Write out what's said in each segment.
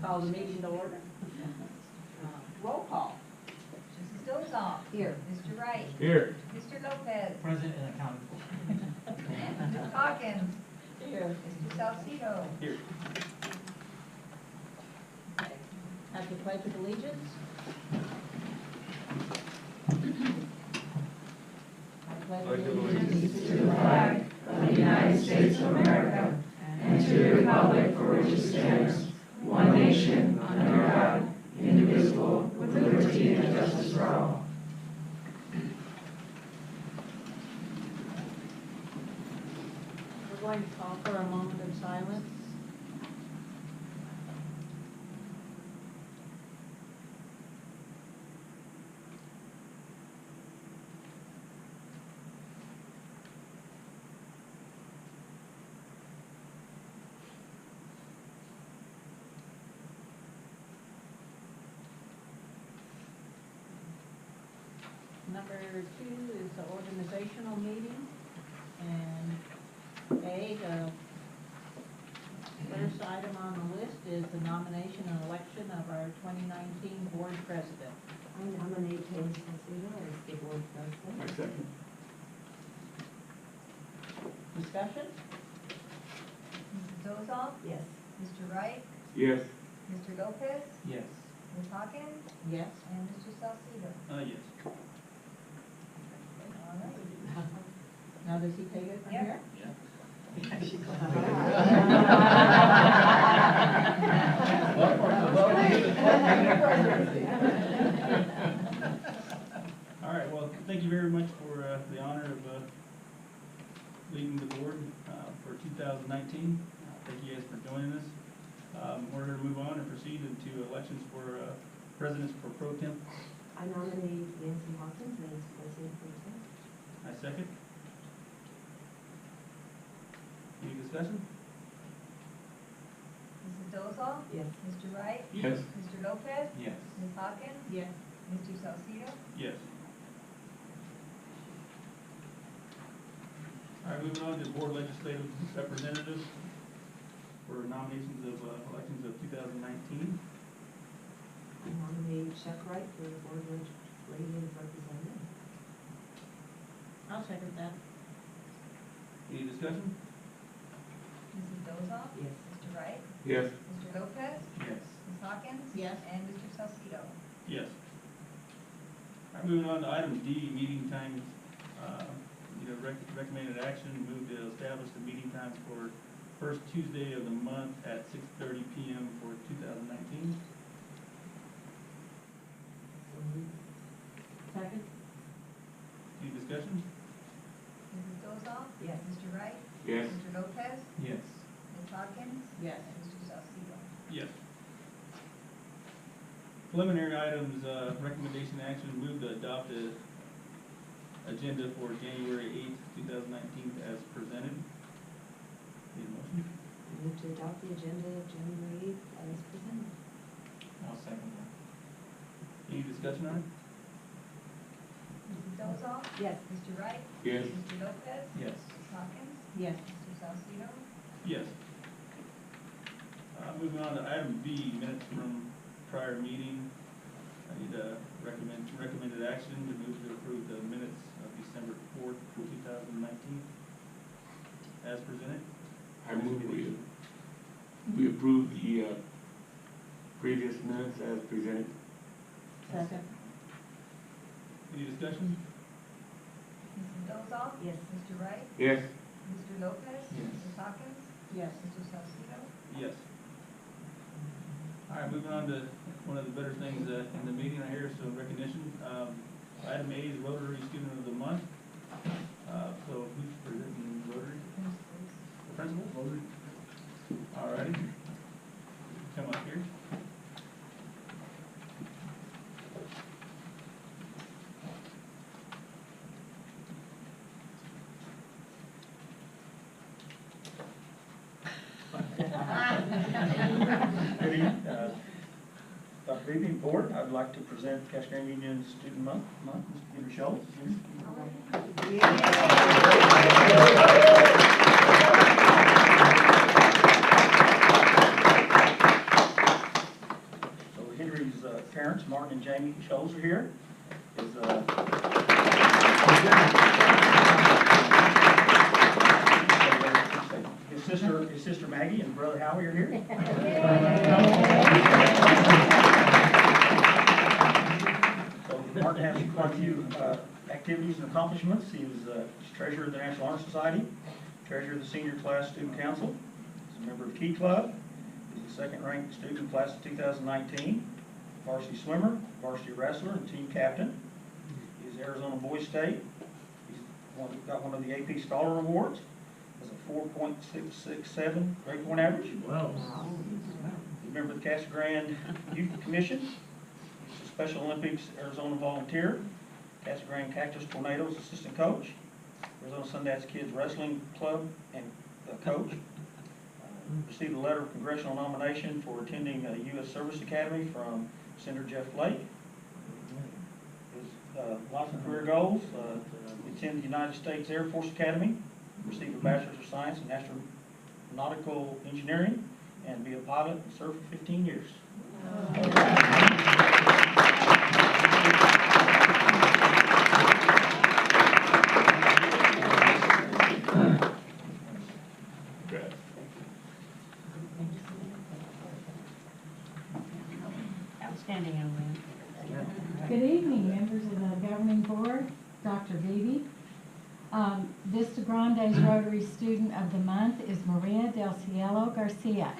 call the meeting to order. Roll call. Mrs. Dozal. Here. Mr. Wright. Here. Mr. Lopez. Present and accounted for. Ms. Hawkins. Here. Mr. Salcido. Here. Have the pledge of allegiance. I pledge allegiance To the flag of the United States of America and to the republic for which it stands, one nation, under God, indivisible, with liberty and justice for all. We're going to call for a moment of silence. Number 2 is the organizational meeting, and A, the first item on the list is the nomination and election of our 2019 board president. I nominate James Salcido as the board president. My second. Discussion? Mrs. Dozal. Yes. Mr. Wright. Yes. Mr. Lopez. Yes. Ms. Hawkins. Yes. And Mr. Salcido. Yes. All right. Now, does he take it from Yep. here? Yeah. All right, well, thank you very much for the honor of leading the board for 2019. Thank you guys for joining us. We're going to move on and proceed into elections for presidents for pro temp. I nominate Nancy Hawkins as president pro tem. I second. Any discussion? Mrs. Dozal. Yes. Mr. Wright. Yes. Mr. Lopez. Yes. Ms. Hawkins. Yes. Mr. Salcido. Yes. All right, moving on to board legislative representatives for nominations of elections of 2019. I nominate Chuck Wright for the board legislative representative. I'll second that. Any discussion? Mrs. Dozal. Yes. Mr. Wright. Yes. Mr. Lopez. Yes. Ms. Hawkins. Yes. And Mr. Salcido. Yes. All right, moving on to item D, meeting times. Recommended action, move to establish the meeting times for first Tuesday of the month at 6:30 p.m. for 2019. Second? Any discussion? Mrs. Dozal. Yes. Mr. Wright. Yes. Mr. Lopez. Yes. Ms. Hawkins. Yes. And Mr. Salcido. Yes. Preliminary items, recommendation action, move to adopt a agenda for January 8th, 2019 as presented. Need a motion? I move to adopt the agenda of January 8th as presented. I'll second that. Any discussion on it? Mrs. Dozal. Yes. Mr. Wright. Yes. Mr. Lopez. Yes. Ms. Hawkins. Yes. Mr. Salcido. Yes. Moving on to item B, minutes from prior meeting. I need a recommended action to move to approve the minutes of December 4th, 2019 as presented. I move we approve the previous minutes as presented. Second? Any discussion? Mrs. Dozal. Yes. Mr. Wright. Yes. Mr. Lopez. Yes. Ms. Hawkins. Yes. Mr. Salcido. Yes. All right, moving on to one of the better things in the meeting right here, so recognition. Item A is Rotary Student of the Month. So who's presenting Rotary? The principal? Rotary. All righty. Come up here. Good evening, Dr. Beebe, Board. I'd like to present Cache County Union Student Month, Mr. Peter Schultz. Maggie and Brother Howie are here. So Martin has quite a few activities and accomplishments. He was he's treasurer of the National Honor Society, treasurer of the Senior Class Student Council, he's a member of Key Club, he's the second-ranked student in class of 2019, varsity swimmer, varsity wrestler, and team captain. He's Arizona Boys State. He's got one of the AP Scholar Awards. Has a 4.667 grade point average. Wow. He's a member of the Casa Grande Youth Commission. He's a Special Olympics Arizona volunteer. Casa Grande Cactus Tornadoes assistant coach. Arizona Sundance Kids Wrestling Club and coach. Received a letter of congressional nomination for attending a U.S. Service Academy from Senator Jeff Flake. His life and career goals, attend the United States Air Force Academy, receive a Bachelor's of Science in Astronautical Engineering, and be a pilot and serve for 15 years. Outstanding young man. Good evening, members of the governing board, Dr. Beebe. Vista Grande's Rotary Student of the Month is Maria Del Cielo Garcia.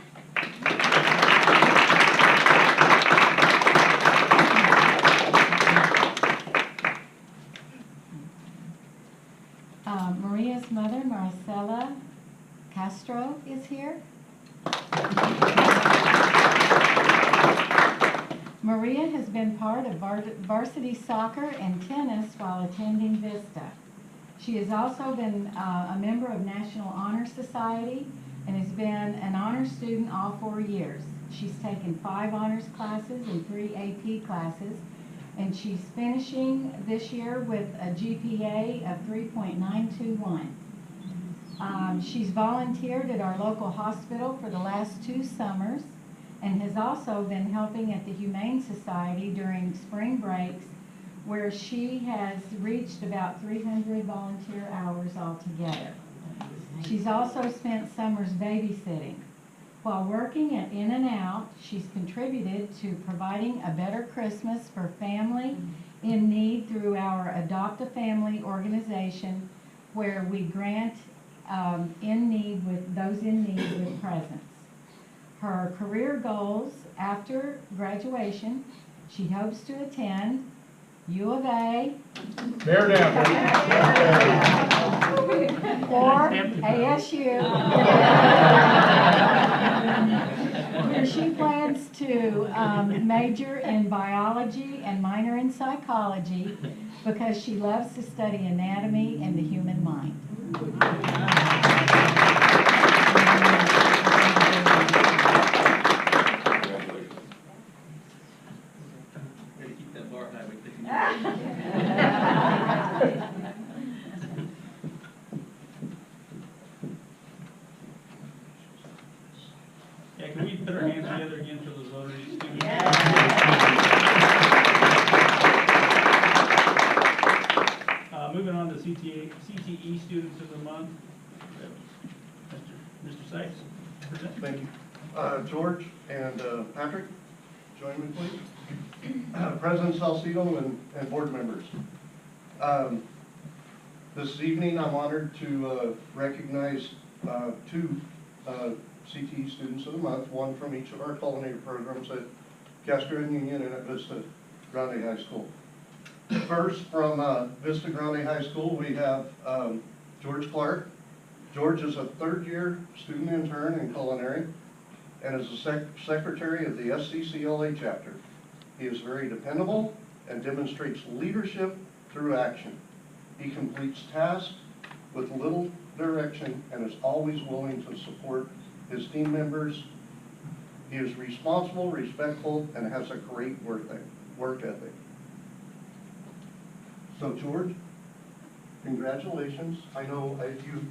Maria's mother, Maricela Castro, is here. Maria has been part of varsity soccer and tennis while attending Vista. She has also been a member of National Honor Society and has been an honor student all 4 years. She's taken 5 honors classes and 3 AP classes, and she's finishing this year with a GPA of 3.921. She's volunteered at our local hospital for the last 2 summers and has also been helping at the Humane Society during spring breaks, where she has reached about 300 volunteer hours altogether. She's also spent summers babysitting. While working at In and Out, she's contributed to providing a better Christmas for family in need through our Adopt a Family organization, where we grant those in need with presents. Her career goals after graduation, she hopes to attend U of A, Bear down, or ASU, where she plans to major in biology and minor in psychology because she loves to study anatomy and the human mind. Ready to keep that bar high, we think. Yeah, can we put our hands together again for those Rotary students? Moving on to CTE Students of the Month. Mr. Sykes, present. Thank you. George and Patrick, join me please. President Salcido and board members. This evening I'm honored to recognize 2 CTE Students of the Month, one from each of our culinary programs at Casa Grande Union and at Vista Grande High School. First, from Vista Grande High School, we have George Clark. George is a 3rd-year student intern in culinary and is the secretary of the SCCLA chapter. He is very dependable and demonstrates leadership through action. He completes tasks with little direction and is always willing to support his team members. He is responsible, respectful, and has a great work ethic. So George, congratulations. I know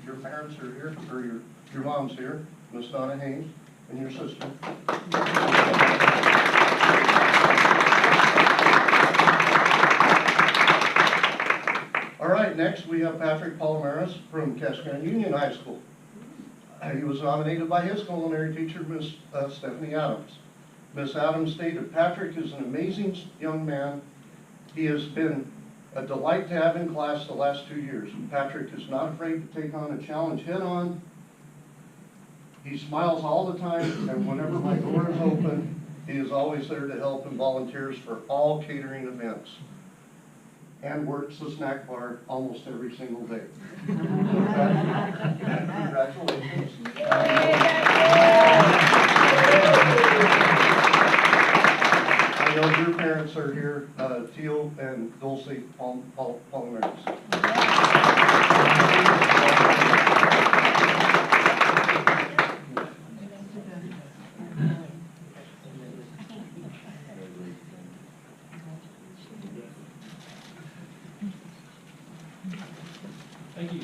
your parents are here, or your mom's here, Miss Donna Haynes, and your sister. All right, next we have Patrick Palomares from Casa Grande Union High School. He was nominated by his culinary teacher, Miss Stephanie Adams. Miss Adams stated, "Patrick is an amazing young man. He has been a delight to have in class the last 2 years. Patrick is not afraid to take on a challenge head on. He smiles all the time, and whenever my door is open, he is always there to help and volunteers for all catering events, and works the snack bar almost every single day." Congratulations. I know your parents are here, Teal and Dulcie Palomares. Thank you.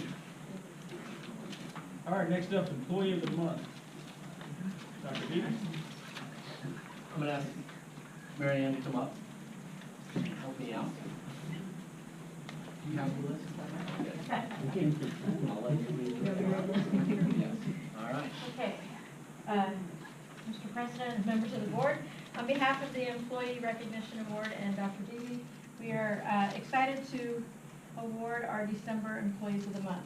All right, next up, Employee of the Month. Dr. Peters. I'm gonna ask Mary Ann to come up, help me out. Do you have the list? I'll let you read it. Yes. All right. Okay. Mr. President and members of the board, on behalf of the Employee Recognition Award and Dr. Dee, we are excited to award our December Employees of the Month.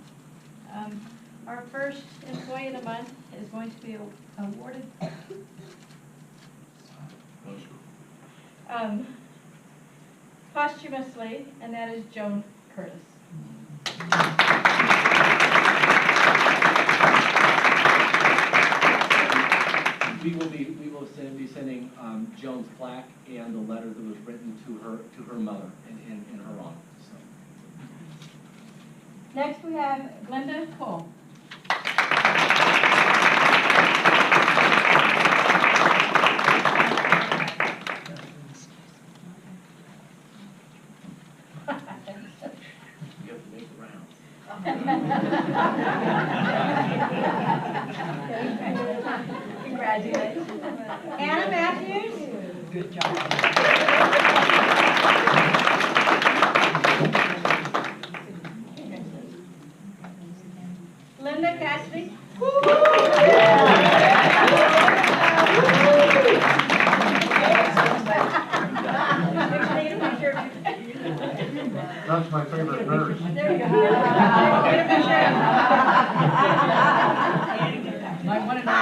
Our first Employee of the Month is going to be awarded posthumously, and that is Joan Curtis. We will be sending Joan's plaque and the letter that was written to her mother in her honor. So. Next we have Glenda Cole. You have to make the rounds. Congratulations. Anna Matthews. Good job. Linda Cassidy. That's my favorite nurse. There you go. Might want to know.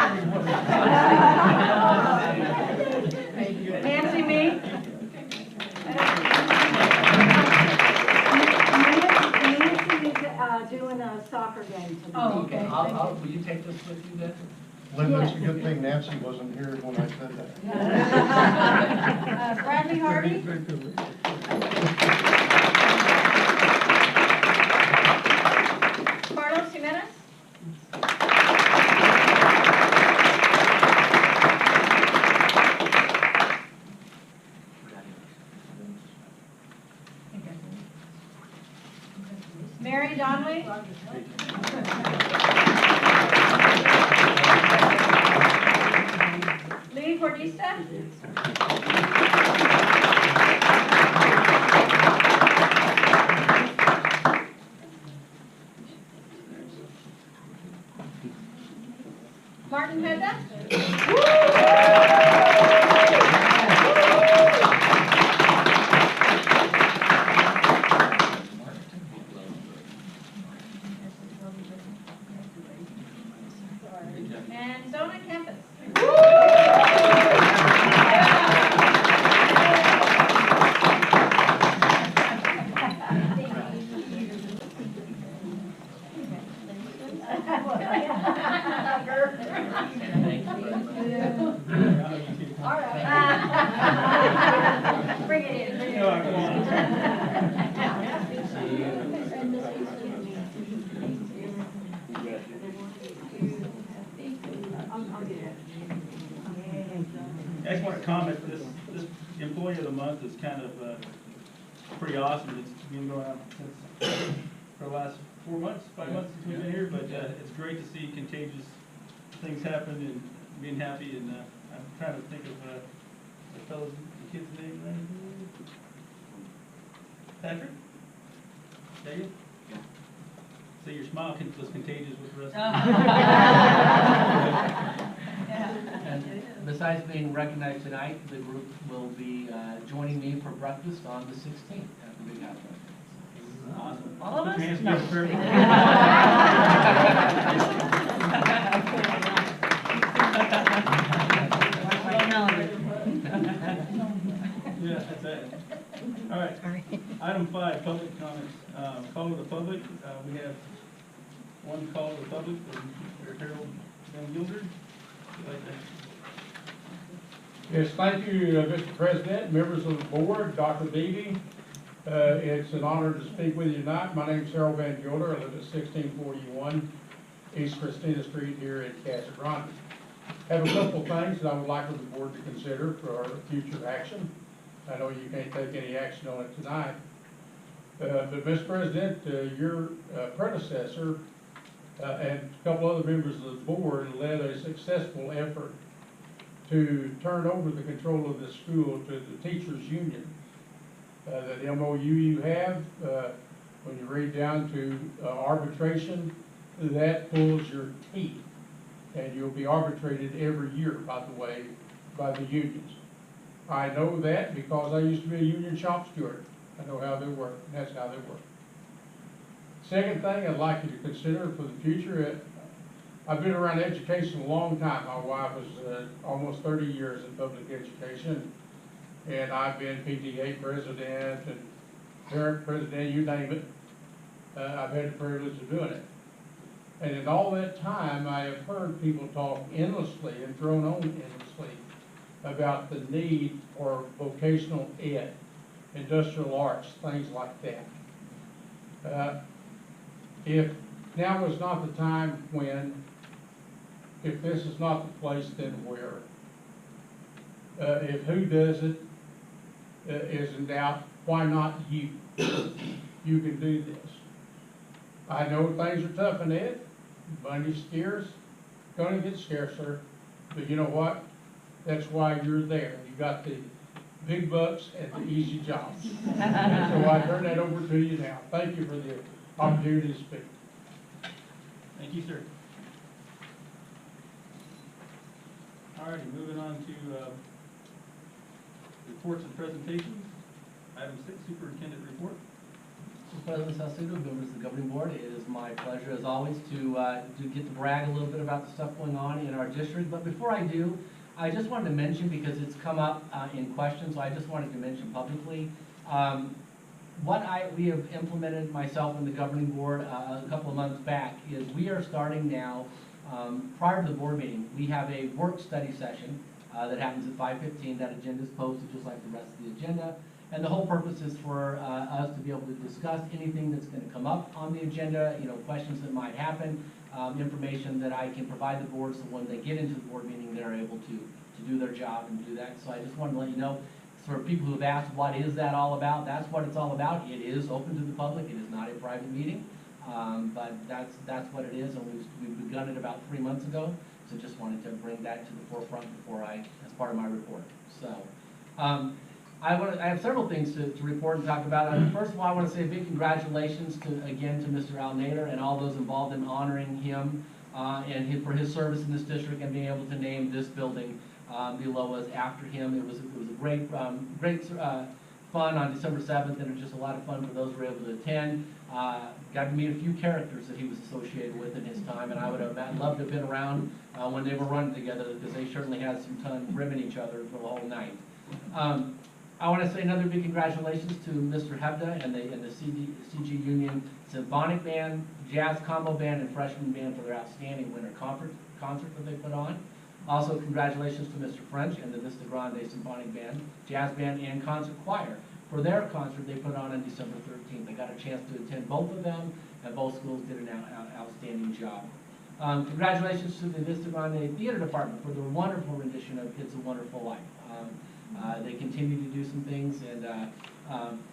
Nancy Me. Nancy is doing a soccer game tonight. Oh, okay. Will you take this with you then? Linda, it's a good thing Nancy wasn't here when I said that. Bradley Harvey. Carlos Jimenez. Mary Donnelly. Lee Cordista. Martin Hedda. And Zona Campus. All right. Bring it in. Bring it in. I just want to comment, this Employee of the Month is kind of pretty awesome. It's been going on for the last 4 months, 5 months since we've been here, but it's great to see contagious things happen and being happy. And I'm trying to think of the fellow's, the kid's name, right? Patrick? Is that you? So your smile was contagious with the rest of besides being recognized tonight, the group will be joining me for breakfast on the 16th at the Big House. Awesome. All of Put us? your hands No. together Yeah, that's it. All right. Item 5, public comments. Call to the public. We have one call to the public from Mr. Harold Van Gilder. Would you like to- Yes, thank you, Mr. President, members of the board, Dr. Beebe. It's an honor to speak with you tonight. My name is Harold Van Gilder. I live at 1641 East Christina Street here in Casa Grande. Have a couple of things that I would like for the board to consider for our future action. I know you can't take any action on it tonight. But Mr. President, your predecessor and a couple other members of the board led a successful effort to turn over the control of the school to the teachers' union. The MOU you have, when you read down to arbitration, that pulls your teeth. And you'll be arbitrated every year, by the way, by the unions. I know that because I used to be a union shop steward. I know how they work, and that's how they work. Second thing I'd like you to consider for the future, I've been around education a long time. My wife was almost 30 years in public education, and I've been PTA president and parent president, you name it. I've had the privilege of doing it. And in all that time, I have heard people talk endlessly and drone on endlessly about the need for vocational ed, industrial arts, things like that. If now is not the time when, if this is not the place, then where? If who does it is in doubt, why not you? You can do this. I know things are tough in ed. Money's scarce, gonna get scarcer, but you know what? That's why you're there. You got the big bucks and the easy jobs. And so I turn that over to you now. Thank you for the opportunity to speak. Thank you, sir. All righty, moving on to reports and presentations. Item 6, superintendent report. Mr. President Salcido, members of the governing board, it is my pleasure as always to get to brag a little bit about the stuff going on in our district. But before I do, I just wanted to mention, because it's come up in questions, so I just wanted to mention publicly, what we have implemented, myself and the governing board, a couple of months back, is we are starting now, prior to the board meeting, we have a work study session that happens at 5:15. That agenda is posted just like the rest of the agenda. And the whole purpose is for us to be able to discuss anything that's going to come up on the agenda, you know, questions that might happen, information that I can provide the board so when they get into the board meeting, they're able to do their job and do that. So I just wanted to let you know, for people who have asked what is that all about, that's what it's all about. It is open to the public. It is not a private meeting, but that's what it is, and we've begun it about 3 months ago. So just wanted to bring that to the forefront before as part of my report. So. I have several things to report and talk about. First of all, I want to say a big congratulations again to Mr. Al Nader and all those involved in honoring him for his service in this district and being able to name this building below us after him. It was a great fun on December 7th, and it was just a lot of fun for those who were able to attend. Got to meet a few characters that he was associated with in his time, and I would have loved to have been around when they were running together, because they certainly had some fun ribbing each other for the whole night. I want to say another big congratulations to Mr. Hebda and the CG Union Symphonic Band, Jazz Combo Band, and Freshman Band for their outstanding winter concert that they put on. Also, congratulations to Mr. French and the Vista Grande Symphonic Band, Jazz Band, and Concert Choir for their concert they put on December 13th. I got a chance to attend both of them, and both schools did an outstanding job. Congratulations to the Vista Grande Theater Department for their wonderful rendition of It's a Wonderful Life. They continue to do some things, and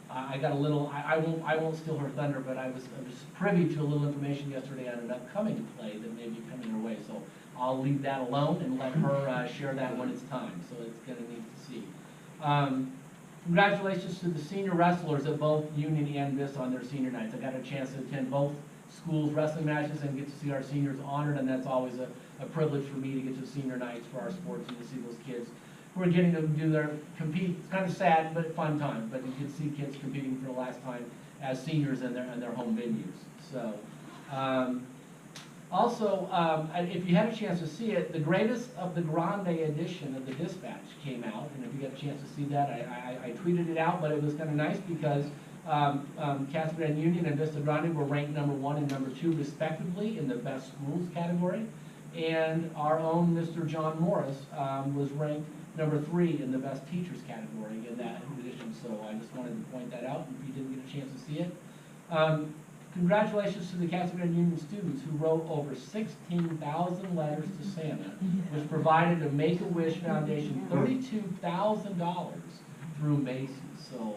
I got a little. I won't steal her thunder, but I was privy to a little information yesterday on an upcoming play that may be coming her way. So I'll leave that alone and let her share that when it's time. So it's going to need to see. Congratulations to the senior wrestlers at both Union and Vista on their senior nights. I got a chance to attend both schools wrestling matches and get to see our seniors honored, and that's always a privilege for me to get to senior nights for our sports and to see those kids who are getting to do their compete. It's kind of sad, but fun time, but you can see kids competing for the last time as seniors in their home venues. So, also, if you had a chance to see it, the Greatest of the Grande edition of the Dispatch came out, and if you got a chance to see that, I tweeted it out, but it was kind of nice because Casa Grande Union and Vista Grande were ranked #1 and #2 respectively in the best schools category, and our own Mr. John Morris was ranked #3 in the best teachers category in that edition. So I just wanted to point that out if you didn't get a chance to see it. Congratulations to the Casa Grande Union students who wrote over 16,000 letters to Santa, which provided the Make-A-Wish Foundation $32,000 through Macy's. So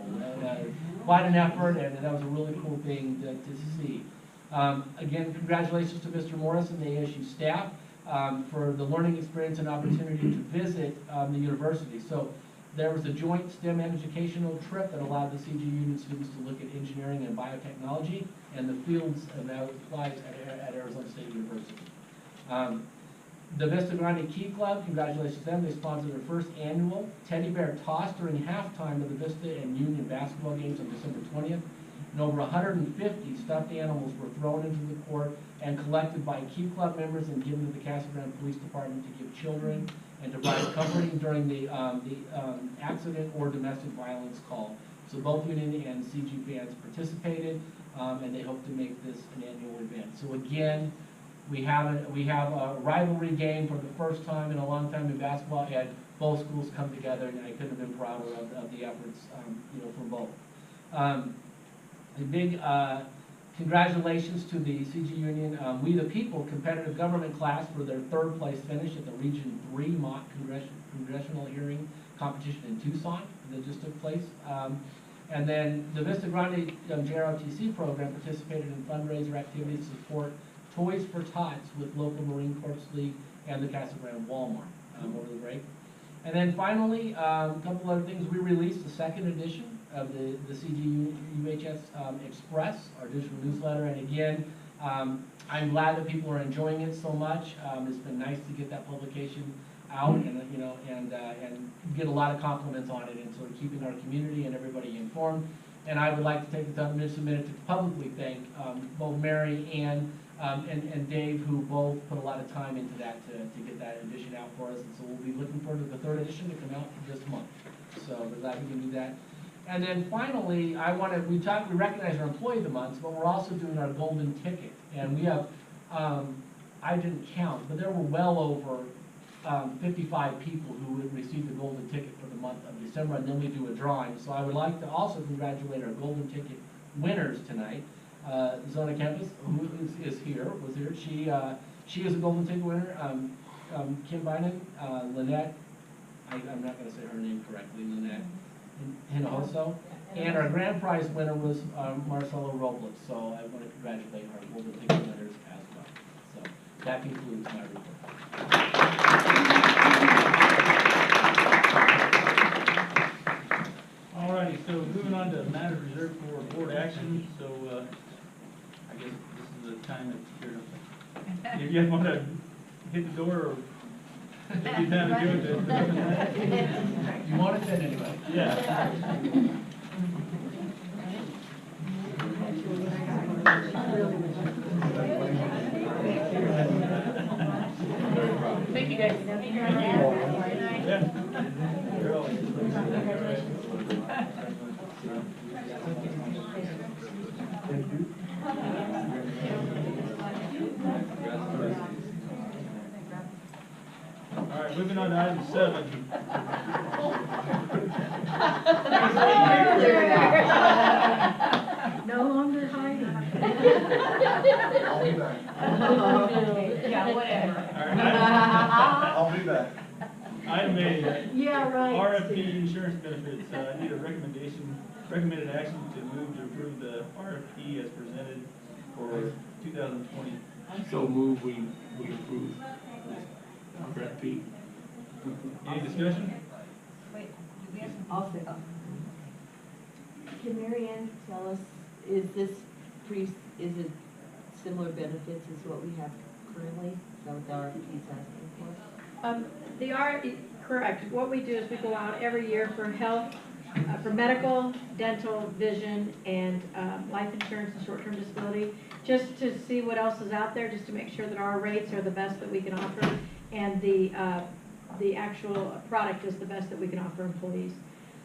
quite an effort, and that was a really cool thing to see. Again, congratulations to Mr. Morris and the ASU staff for the learning experience and opportunity to visit the university. So there was a joint STEM educational trip that allowed the CG Union students to look at engineering and biotechnology and the fields and that applies at Arizona State University. The Vista Grande Key Club, congratulations to them. They sponsored their first annual teddy bear toss during halftime of the Vista and Union basketball games on December 20th. And over 150 stuffed animals were thrown into the court and collected by Key Club members and given to the Casa Grande Police Department to give children and to provide comforting during the accident or domestic violence call. So both Union and CG fans participated, and they hope to make this an annual event. So again, we have a rivalry game for the first time in a long time in basketball, and both schools come together, and I couldn't have been prouder of the efforts, from both. A big congratulations to the CG Union We the People competitive government class for their 3rd place finish at the Region 3 mock congressional hearing competition in Tucson that just took place. And then the Vista Grande JROTC program participated in fundraiser activities to support Toys for Tots with local Marine Corps League and the Casa Grande Walmart over the break. And then finally, a couple other things. We released the 2nd edition of the CGUHS Express, our digital newsletter. And again, I'm glad that people are enjoying it so much. It's been nice to get that publication out and get a lot of compliments on it and sort of keeping our community and everybody informed. And I would like to take just a minute to publicly thank both Mary and Dave, who both put a lot of time into that to get that edition out for us. And so we'll be looking forward to the 3rd edition to come out this month. So we're glad we can do that. And then finally, we recognize our Employee of the Month, but we're also doing our Golden Ticket. And we have, I didn't count, but there were well over 55 people who would receive the Golden Ticket for the month of December, and then we do a drawing. So I would like to also congratulate our Golden Ticket winners tonight. Zona Kempis, who was here. She is a Golden Ticket winner. Kim Bynum, Lynette, I'm not going to say her name correctly, Lynette Hinojoso. And our grand prize winner was Marcelo Robles. So I want to congratulate our Golden Ticket winners as well. So that concludes my report. All righty, so moving on to matters reserved for board action. So I guess this is the time that if you guys want to hit the door or take your time to do it. You want it then anyway? Yeah. Thank you, guys. Yeah. All right, moving on to item 7. No longer hiding. I'll be back. Yeah, whatever. All right, I'll be back. item A, Yeah, right. RFP insurance benefits. I need a recommended action to move to approve the RFP as presented for 2020. So move, we approve. RFP. Any discussion? Wait, do we have some? I'll say. Can Mary Ann tell us, is it similar benefits as what we have currently? Is that what the RFP is asking for? Correct. What we do is we go out every year for health, for medical, dental, vision, and life insurance and short-term disability, just to see what else is out there, just to make sure that our rates are the best that we can offer, and the actual product is the best that we can offer employees.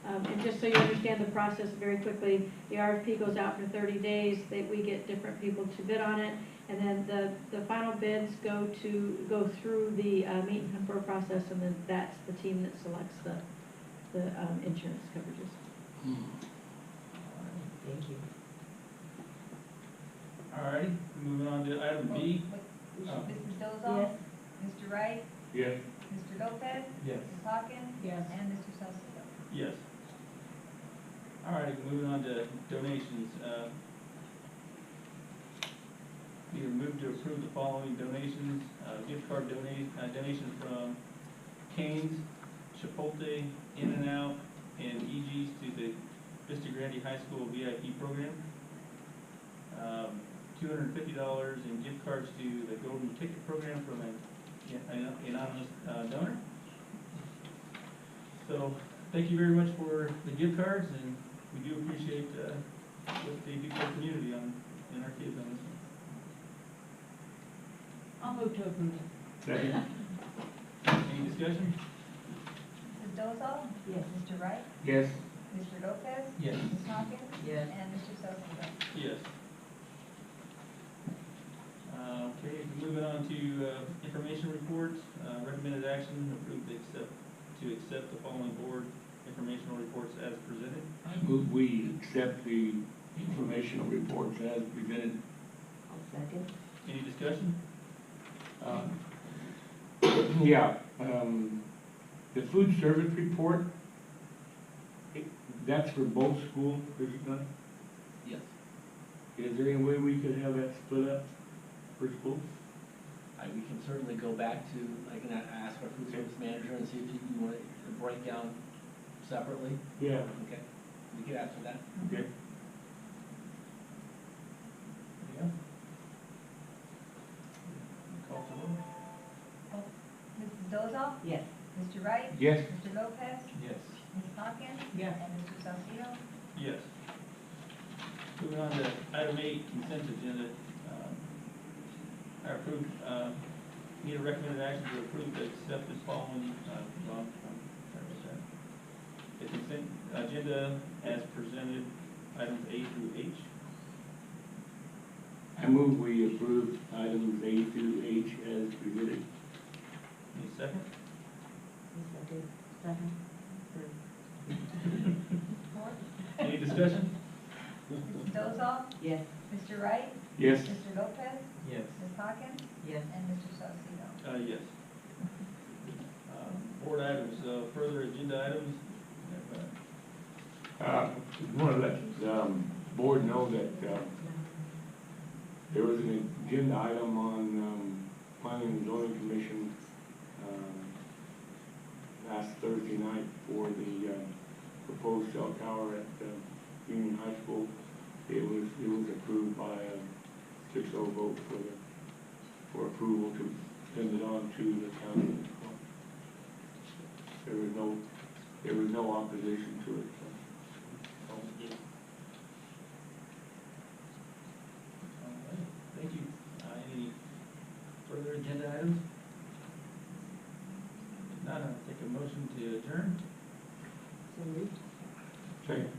And just so you understand the process very quickly, the RFP goes out for 30 days, we get different people to bid on it, and then the final bids go through the meet and confer process, and then that's the team that selects the insurance coverages. Thank you. All righty, moving on to item B. Oh. Mrs. Dolzall? Yes. Mr. Wright? Yes. Mr. Lopez? Yes. Ms. Hawkins? Yes. And Mr. Salcedo? Yes. All right, moving on to donations. Need a move to approve the following donations. Gift card donation from Cane's, Chipotle, In-N-Out, and EG's to the Vista Grande High School VIP program. $250 in gift cards to the Golden Ticket program from an anonymous donor. So, thank you very much for the gift cards, and we do appreciate what they do for the community and our kids on this one. I'll move to approve. Second. Any discussion? Mrs. Dolzall? Yes. Mr. Wright? Yes. Mr. Lopez? Yes. Ms. Hawkins? Yes. And Mr. Salcedo? Yes. Okay, moving on to information reports. Recommended action approved to accept the following board informational reports as presented. I move we accept the informational reports as presented. I'll second. Any discussion? Yeah, the food service report, that's for both schools, is it not? Yes. Is there any way we could have that split up for schools? We can certainly go back to, I can ask our food service manager and see if you want it to break down separately. Yeah. Okay, we can ask for that. Okay. Yeah. Call for vote. Mrs. Dolzall? Yes. Mr. Wright? Yes. Mr. Lopez? Yes. Ms. Hawkins? Yes. And Mr. Salcedo? Yes. Moving on to item 8, consent agenda. I approve, need a recommended action to approve to accept the following, the consent agenda as presented, items A through H. I move we approve items A through H as presented. Any second? Second. Any discussion? Mrs. Dolzall? Yes. Mr. Wright? Yes. Mr. Lopez? Yes. Ms. Hawkins? Yes. And Mr. Salcedo? Yes. Board items, further agenda items. Want to let the board know that there was an agenda item on Planning and Zoning Commission last Thursday night for the proposed cell tower at Union High School. It was approved by a 6-0 vote for approval to send it on to the county. There was no opposition to it. Thank you. Any further agenda items? If not, I'll take a motion to adjourn. So moved. Second.